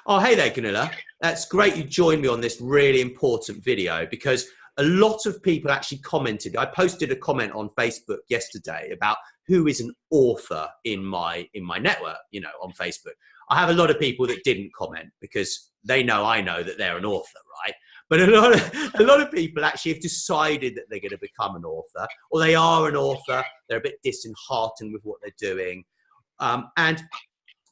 Oh, hey there, Gunilla. That's great you joined me on this really important video because a lot of people actually commented. I posted a comment on Facebook yesterday about who is an author in my network, on Facebook. I have a lot of people that didn't comment because they know I know that they're an author, right? But a lot of people actually have decided that they're going to become an author, or they are an author. They're a bit disheartened with what they're doing, and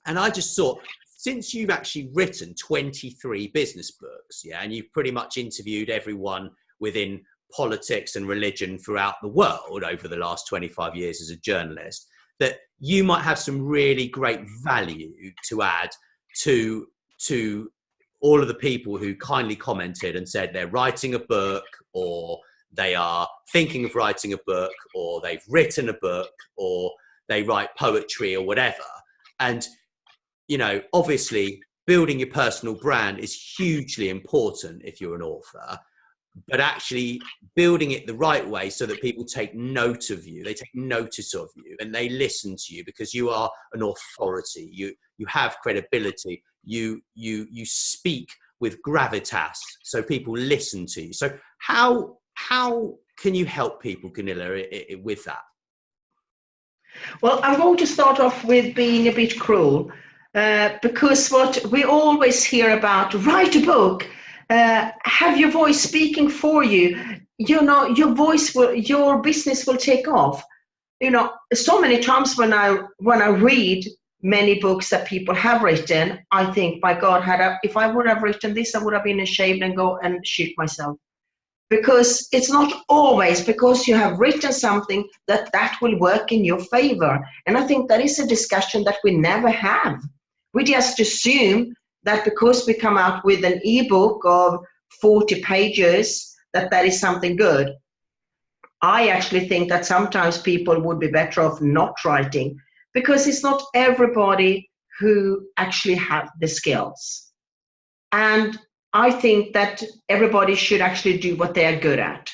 I just thought, since you've actually written 23 business books, and you've pretty much interviewed everyone within politics and religion throughout the world over the last 25 years as a journalist, that you might have some really great value to add to all of the people who kindly commented and said they're writing a book, or they are thinking of writing a book, or they've written a book, or they write poetry or whatever. And obviously building your personal brand is hugely important if you're an author, but actually building it the right way so that people take note of you, they take notice of you, and they listen to you because you are an authority. You have credibility. You speak with gravitas, so people listen to you. So how can you help people, Gunilla, with that? Well, I'm going to start off with being a bit cruel. Because what we always hear about, write a book, have your voice speaking for you, your voice will, your business will take off. So many times when I read many books that people have written, I think, my God, if I would have written this, I would have been ashamed and go and shoot myself. Because it's not always because you have written something that will work in your favor. And I think that is a discussion that we never have. We just assume that because we come out with an ebook of 40 pages, that is something good. I actually think that sometimes people would be better off not writing, because it's not everybody who actually have the skills. And I think that everybody should actually do what they are good at.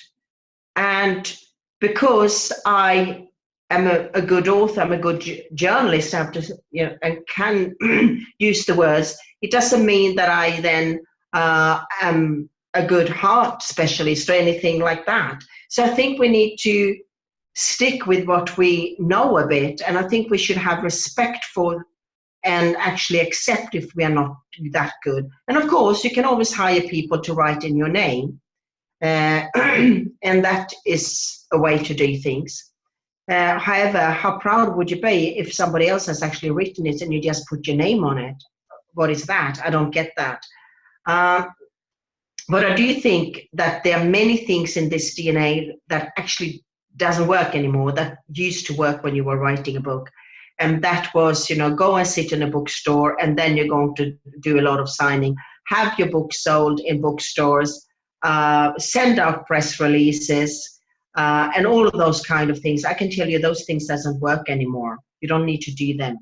And because I am a good author, I'm a good journalist, I have to, and can use the words, it doesn't mean that I then am a good heart specialist or anything like that. So I think we need to stick with what we know a bit, and I think we should have respect for and actually accept if we are not that good. And of course, you can always hire people to write in your name, and that is a way to do things. However, how proud would you be if somebody else has actually written it and you just put your name on it? What is that? I don't get that. But I do think that there are many things in this DNA that actually doesn't work anymore, that used to work when you were writing a book. And that was, go and sit in a bookstore, and then you're going to do a lot of signing, have your book sold in bookstores, send out press releases, and all of those kind of things. I can tell you those things doesn't work anymore. You don't need to do them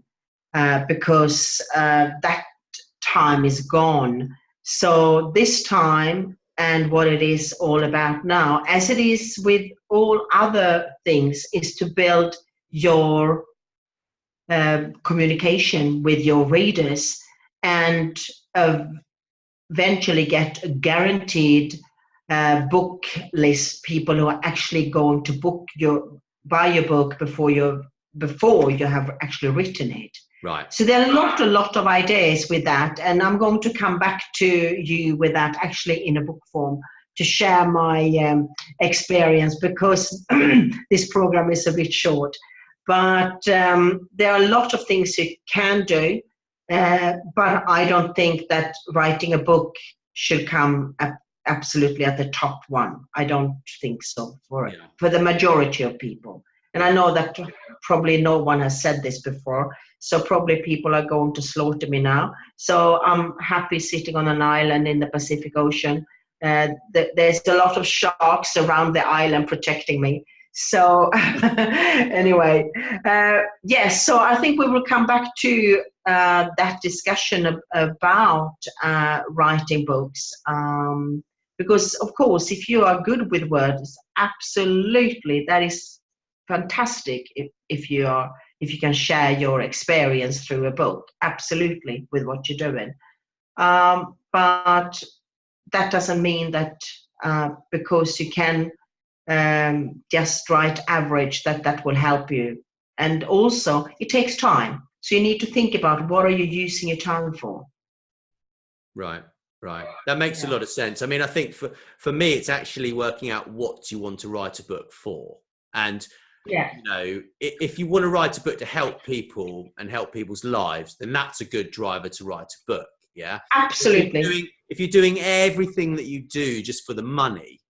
because that time is gone. So this time, and what it is all about now, as it is with all other things, is to build your communication with your readers and eventually get a guaranteed book list, people who are actually going to buy your book before you have actually written it. Right. So there are a lot of ideas with that, and I'm going to come back to you with that actually in a book form to share my experience, because this program is a bit short. But there are a lot of things you can do, but I don't think that writing a book should come absolutely at the top one. I don't think so for the majority of people. And I know that probably no one has said this before, so probably people are going to slaughter me now. So I'm happy sitting on an island in the Pacific Ocean. There's a lot of sharks around the island protecting me. So anyway, yes, so I think we will come back to that discussion about writing books. Because, of course, if you are good with words, absolutely, that is fantastic if you can share your experience through a book, absolutely, with what you're doing. But that doesn't mean that because you can just write average, that will help you. And also, it takes time. So you need to think about what are you using your time for. Right. Right. That makes a lot of sense. I mean, I think for me, it's actually working out what you want to write a book for. And, you know, if you want to write a book to help people and help people's lives, then that's a good driver to write a book. Yeah. Absolutely. If you're doing everything that you do just for the money,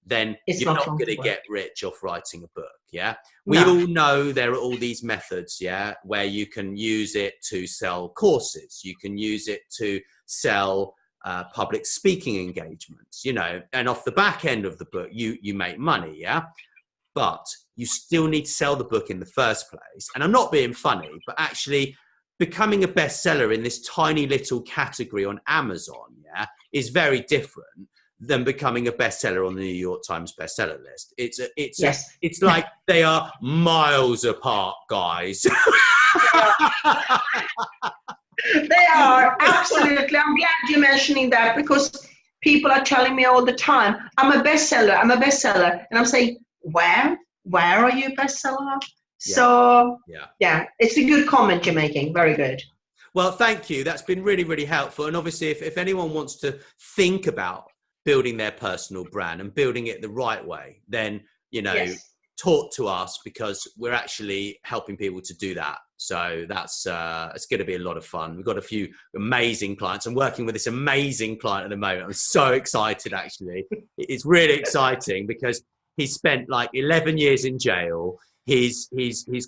then you're not going to get rich off writing a book. Yeah. We all know there are all these methods, where you can use it to sell courses. You can use it to sell public speaking engagements, you know, and off the back end of the book, you make money. Yeah. But you still need to sell the book in the first place. And I'm not being funny, but actually becoming a bestseller in this tiny little category on Amazon, is very different than becoming a bestseller on the New York Times bestseller list. It's like they are miles apart, guys. They are, absolutely. I'm glad you're mentioning that, because people are telling me all the time, I'm a bestseller. And I'm saying, where are you a bestseller? So it's a good comment you're making. Very good. Well, thank you. That's been really, really helpful. And obviously, if anyone wants to think about building their personal brand and building it the right way, then, you know, talk to us, because we're actually helping people to do that. So that's it's going to be a lot of fun. We've got a few amazing clients. I'm working with this amazing client at the moment. I'm so excited, actually. It's really exciting because he spent like 11 years in jail. He's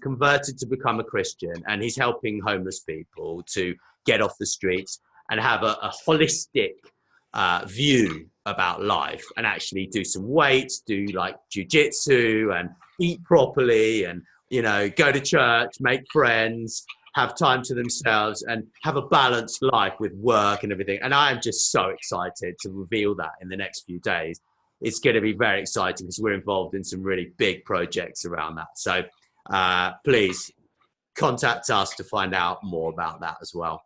converted to become a Christian, and he's helping homeless people to get off the streets and have a holistic view about life, and actually do some weights, do like jiu-jitsu and eat properly, and, you know, go to church, make friends, have time to themselves, and have a balanced life with work and everything. And I am just so excited to reveal that in the next few days. It's going to be very exciting because we're involved in some really big projects around that. So please contact us to find out more about that as well.